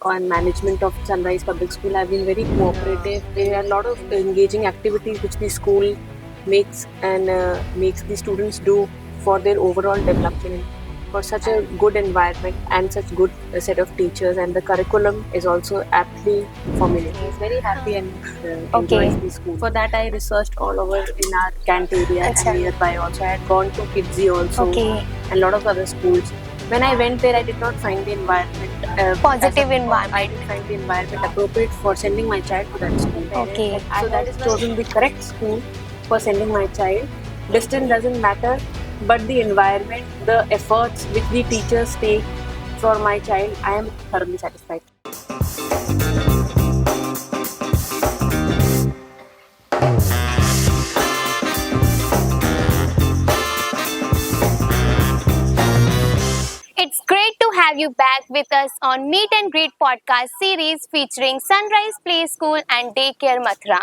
and management of Sunrise Public School have been very cooperative. There are a lot of engaging activities which the school makes and makes the students do for their overall development, for such a good environment and such good set of teachers, and the curriculum is also aptly formulated. He's very happy and enjoys the school. For that, I researched all over in our Kant area and nearby also. I had gone to Kidzi also and a lot of other schools. When I went there, I did not find the environment Positive environment. I did find the environment appropriate for sending my child to that school. Okay. So that is chosen the correct school for sending my child. Distance doesn't matter, but the environment, the efforts which the teachers take for my child, I am thoroughly satisfied. It's great to have you back with us on Meet and Greet podcast series featuring Sunrise Play School and Daycare Mathura,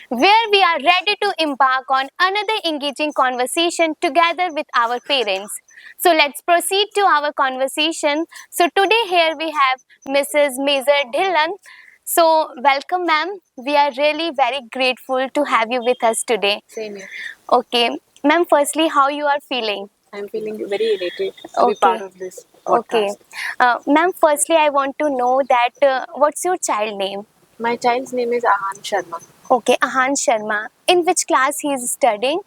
where we are ready to embark on another engaging conversation together with our parents. So let's proceed to our conversation. So today here we have Mrs. Mazar Dhillon. So welcome ma'am. We are really very grateful to have you with us today. Same here. Okay. Ma'am, firstly, how you are feeling? I'm feeling very elated to be part of this podcast. Okay. Ma'am, firstly, I want to know that what's your child name? My child's name is Ahan Sharma. Okay, Ahan Sharma. In which class he is studying?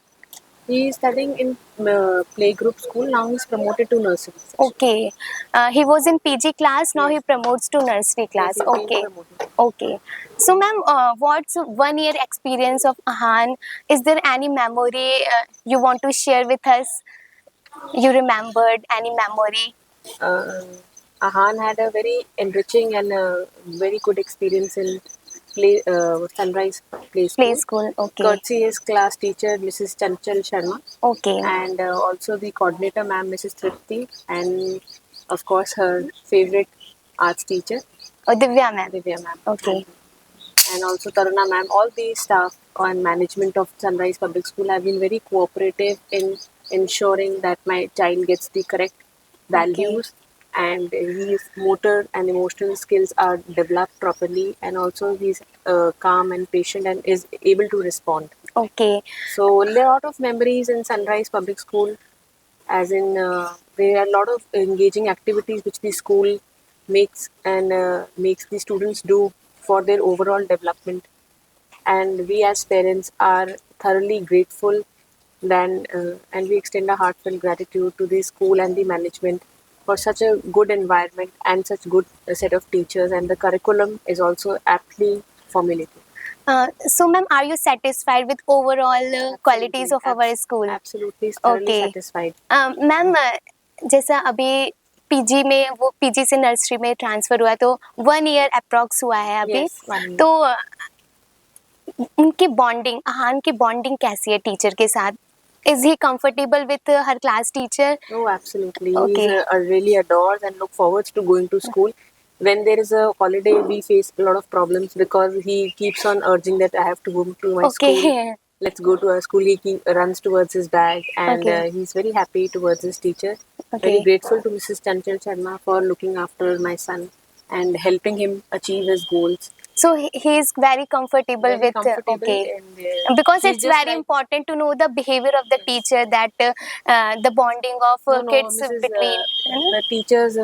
He is studying in playgroup school. Now he's promoted to nursery. Okay. He was in PG class. Now he promotes to nursery class. Yes, he's being Okay. promoted. Okay. So, ma'am, what's 1 year experience of Ahan? Is there any memory you want to share with us? You remembered any memory? Ahan had a very enriching and very good experience in Sunrise Play School. Play school. Okay. Courtesy his class teacher, Mrs. Chanchal Sharma, Okay. and also the coordinator, ma'am, Mrs. Tripti, and of course her favorite arts teacher, Oh, Divya ma'am. Divya ma'am. Okay. And also Taruna ma'am. All the staff and management of Sunrise Public School have been very cooperative in ensuring that my child gets the correct values and his motor and emotional skills are developed properly, and also he's calm and patient and is able to respond. Okay. So a lot of memories in Sunrise Public School, as in there are a lot of engaging activities which the school makes and makes the students do for their overall development, and we as parents are thoroughly grateful then and we extend our heartfelt gratitude to the school and the management for such a good environment and such good set of teachers, and the curriculum is also aptly formulated. So, ma'am, are you satisfied with overall qualities of our school? Absolutely thoroughly Okay. satisfied. Ma'am जैसा अभी PG में वो PG से nursery में transfer हुआ तो 1 year approx हुआ है अभी Yes, 1 year. तो उनकी बॉन्डिंग अहान की बॉन्डिंग कैसी है टीचर के साथ is he comfortable with her class teacher Oh, absolutely. Okay. He's really adores and look forward to going to school. When there is a holiday, we face a lot of problems because he keeps on urging that I have to go to my Okay. school. Let's go to our school. He runs towards his bag, and Okay. he's very happy towards his teacher. Okay. Very grateful to Mrs. Chanchal Sharma for looking after my son and helping him achieve his goals. so he is very comfortable Very with comfortable okay and, because he's it's just very like- important to know the behavior of the teacher that the bonding of No, kids Mrs. between The teachers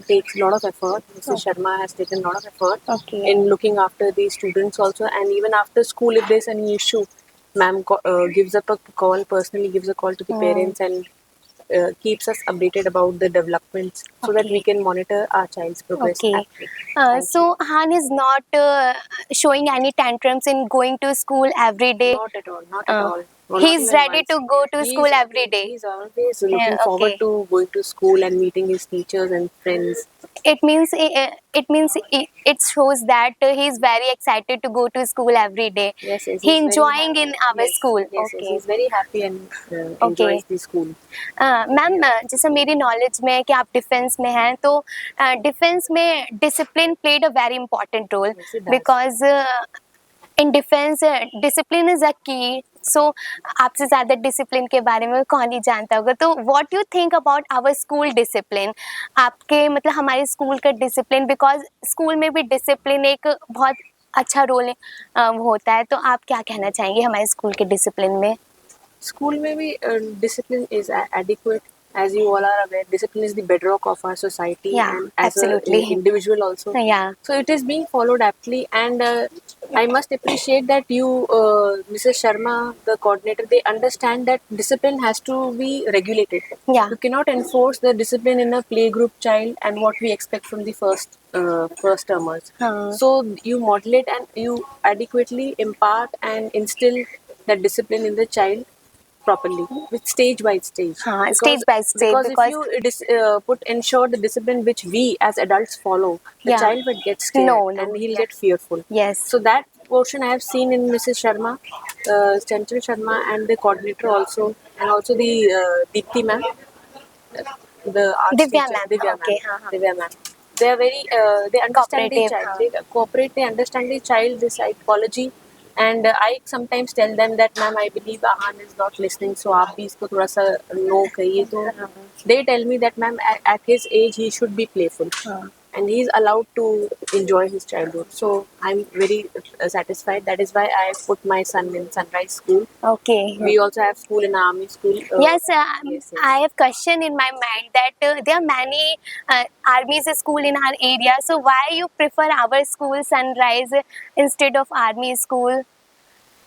takes a lot of effort. Mrs. Sharma has taken a lot of effort Okay. in looking after the students also, and even after school, if there's any issue, ma'am gives up a call personally, gives a call to the parents and keeps us updated about the developments so that we can monitor our child's progress. Okay. actively. Thank So Han is not showing any tantrums in going to school every day. Not at all. Not at all. Well, He's not even ready once. to go to He's- school every day. He's always looking Yeah, forward okay. to going to school and meeting his teachers and friends. It means it shows that he is very excited to go to school every day. Yes, yes. He he's very enjoying happy. in our Yes, school. Yes, yes. Okay. He's very happy and enjoys the school. Ma'am जैसे मेरी knowledge में है कि आप defence में हैं तो defence में discipline played a very important role Yes, it does. Because in defense discipline is a key so आपसे ज़्यादा डिसिप्लिन के बारे में कौन ही जानता होगा, तो what you think about our school discipline? आपके मतलब हमारे स्कूल का डिसिप्लिन, बिकॉज स्कूल में भी डिसिप्लिन एक बहुत अच्छा रोल होता है, तो आप क्या कहना चाहेंगे हमारे स्कूल के डिसिप्लिन में? School maybe discipline is adequate. As you all are aware, discipline is the bedrock of our society Yeah, and as a absolutely. individual also. Yeah. So it is being followed aptly, and I must appreciate that you, Mrs. Sharma, the coordinator, they understand that discipline has to be regulated. Yeah. You cannot enforce the discipline in a playgroup child and what we expect from the first termers. So you modulate and you adequately impart and instill that discipline in the child properly with stage by stage. हाँ, stage by stage, Because if because you ensure the discipline which we as adults follow, the Yeah. child will get scared No, and he'll yeah. get fearful. Yes. So that portion I have seen in Mrs. Sharma, Chanchal Sharma, and the coordinator also, and also the Deepthi ma'am, the arts Divya teacher, ma'am. Divya Okay, ma'am, हाँ, हाँ. Divya ma'am. They are very, they understand the Cooperative, child. हाँ. They cooperate. They understand the child, the psychology. And I sometimes tell them that, ma'am, I believe Ahan is not listening, so आप भी इसको थोड़ा सा no कहिए तो. They tell me that, ma'am, at his age he should be playful. And he is allowed to enjoy his childhood. So I'm very satisfied. That is why I put my son in Sunrise School. Okay. We also have school in Army School. Yes, Yes. I have question in my mind that there are many armies school in our area. So why you prefer our school Sunrise instead of army school?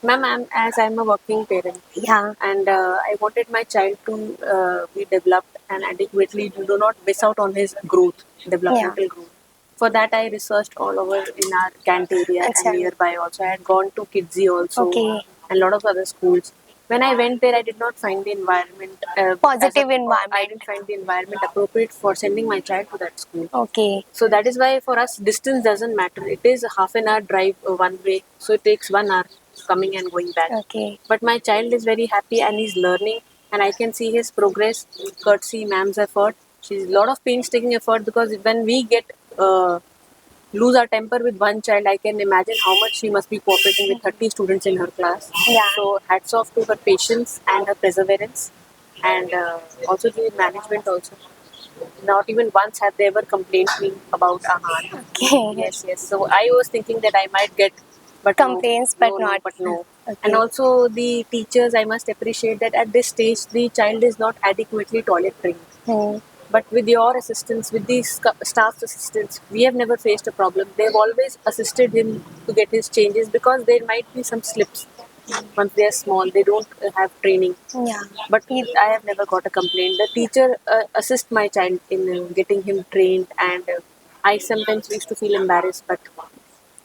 Ma'am, I'm a working parent, Yeah. and I wanted my child to be developed and adequately do not miss out on his growth, developmental growth. For that, I researched all over in our Kant area Acha. and nearby also. I had gone to Kidsy also Okay. and a lot of other schools. When I went there, I did not find the environment Positive I environment. didn't find the environment appropriate for sending my child to that school. Okay. So that is why for us distance doesn't matter. It is a half an hour drive one way, so it takes 1 hour coming and going back. Okay. But my child is very happy and he's learning, and I can see his progress courtesy ma'am's effort. She's a lot of painstaking effort, because when we get lose our temper with one child, I can imagine how much she must be cooperating with 30 students in her class. Yeah. So hats off to her patience and her perseverance, and also to the management also. Not even once have they ever complained me about Ahan. Okay. Yes. So I was thinking that I might get Complaints, but not. but no. Okay. And also the teachers, I must appreciate that at this stage the child is not adequately toilet trained. But with your assistance, with the staff's assistance, we have never faced a problem. They've always assisted him to get his changes, because there might be some slips. Once they are small, they don't have training. Yeah. But I have never got a complaint. The teacher assists my child in getting him trained, and I sometimes used to feel embarrassed, but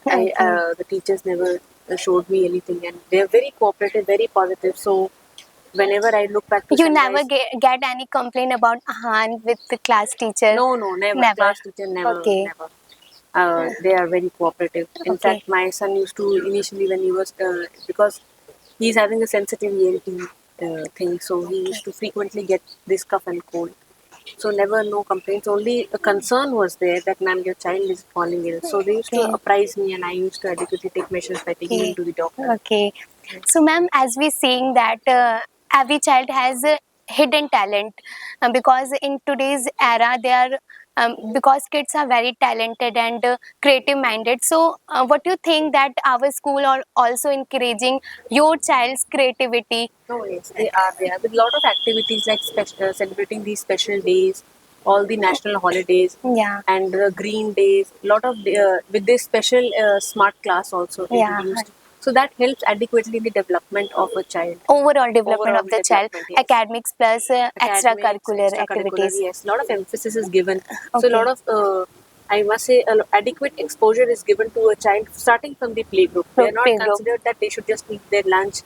the teachers never showed me anything, and they are very cooperative, very positive. So whenever I look back to You Sunrise, never get any complaint about Ahan with the class teacher? no, never. Never. Class teacher, never, Okay. never. They are very cooperative. In Okay. fact, my son used to initially, when he was because he's having a sensitive ELT thing, so he used to frequently get this cough and cold. So never no complaints. Only a concern was there that, ma'am, your child is falling ill. So they used to Okay. apprise me, and I used to adequately take measures by taking him to the doctor. Okay. So, ma'am, as we seeing that every child has a hidden talent, because in today's era, they are because kids are very talented and creative minded. So, what do you think that our school are also encouraging your child's creativity? No, yes, they are there with a lot of activities like celebrating these special days, all the national holidays, Yeah. and the green days. Lot of with this special smart class also introduced. So that helps adequately in the development of a child. Overall development Overall of the child, development, yes. academics plus extracurricular activities. Yes, a lot of emphasis is given. So Okay. a lot of I must say adequate exposure is given to a child starting from the playgroup. They are not Playgroup. considered that they should just eat their lunch,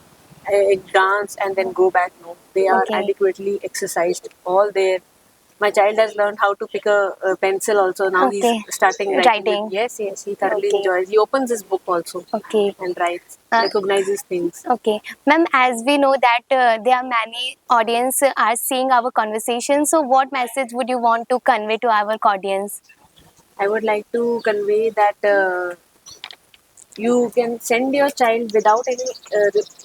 dance, and then go back. No, they are Okay. adequately exercised. All there. My child has learned how to pick a pencil also. Now Okay. he's starting writing. Writing. Yes, he thoroughly Okay. enjoys. He opens his book also Okay. and writes, Uh, recognizes things. Okay, ma'am, as we know that there are many audience are seeing our conversation, so what message would you want to convey to our audience? I would like to convey that you can send your child without any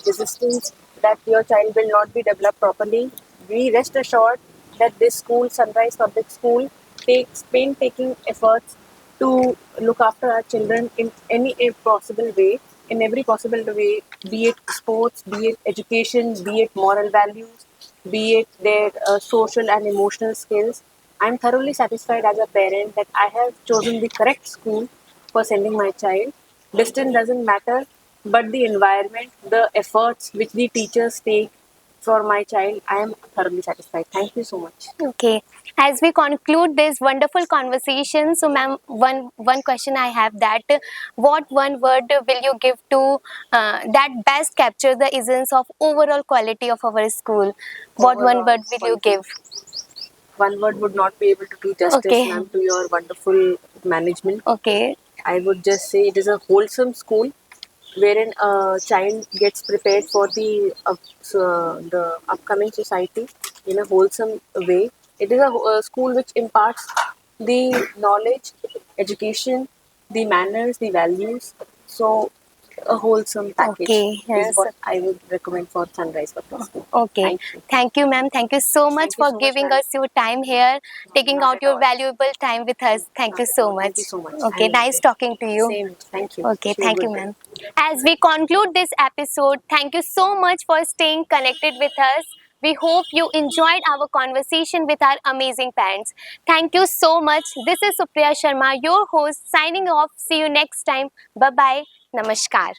resistance that your child will not be developed properly, we rest assured that this school, Sunrise Public School, takes painstaking efforts to look after our children in any possible way, in every possible way, be it sports, be it education, be it moral values, be it their social and emotional skills. I'm thoroughly satisfied as a parent that I have chosen the correct school for sending my child. Distance doesn't matter, but the environment, the efforts which the teachers take for my child, I am thoroughly satisfied. Thank you so much. Okay. As we conclude this wonderful conversation, so ma'am, one question I have that what one word will you give to that best capture the essence of overall quality of our school? What one Overall word will you quality. give? One word would not be able to do justice, Okay. ma'am, to your wonderful management. Okay. I would just say it is a wholesome school wherein a child gets prepared for the upcoming society in a wholesome way. It is a school which imparts the knowledge, education, the manners, the values. So, a wholesome package Okay. is Yes. what I would recommend for Sunrise Public School. Okay. Thank you. Thank you, ma'am. Thank you so much Thank you for so much, giving ma'am. us your time here, taking Not out at your all. valuable time with us. Thank Not you at so all. much. Thank you so much. Okay. Have a good Nice day. talking to you. Same. Thank you. Okay, Wish you a thank you, good day. ma'am. As we conclude this episode, thank you so much for staying connected with us. We hope you enjoyed our conversation with our amazing parents. Thank you so much. This is Supriya Sharma, your host, signing off. See you next time. Bye bye. Namaskar.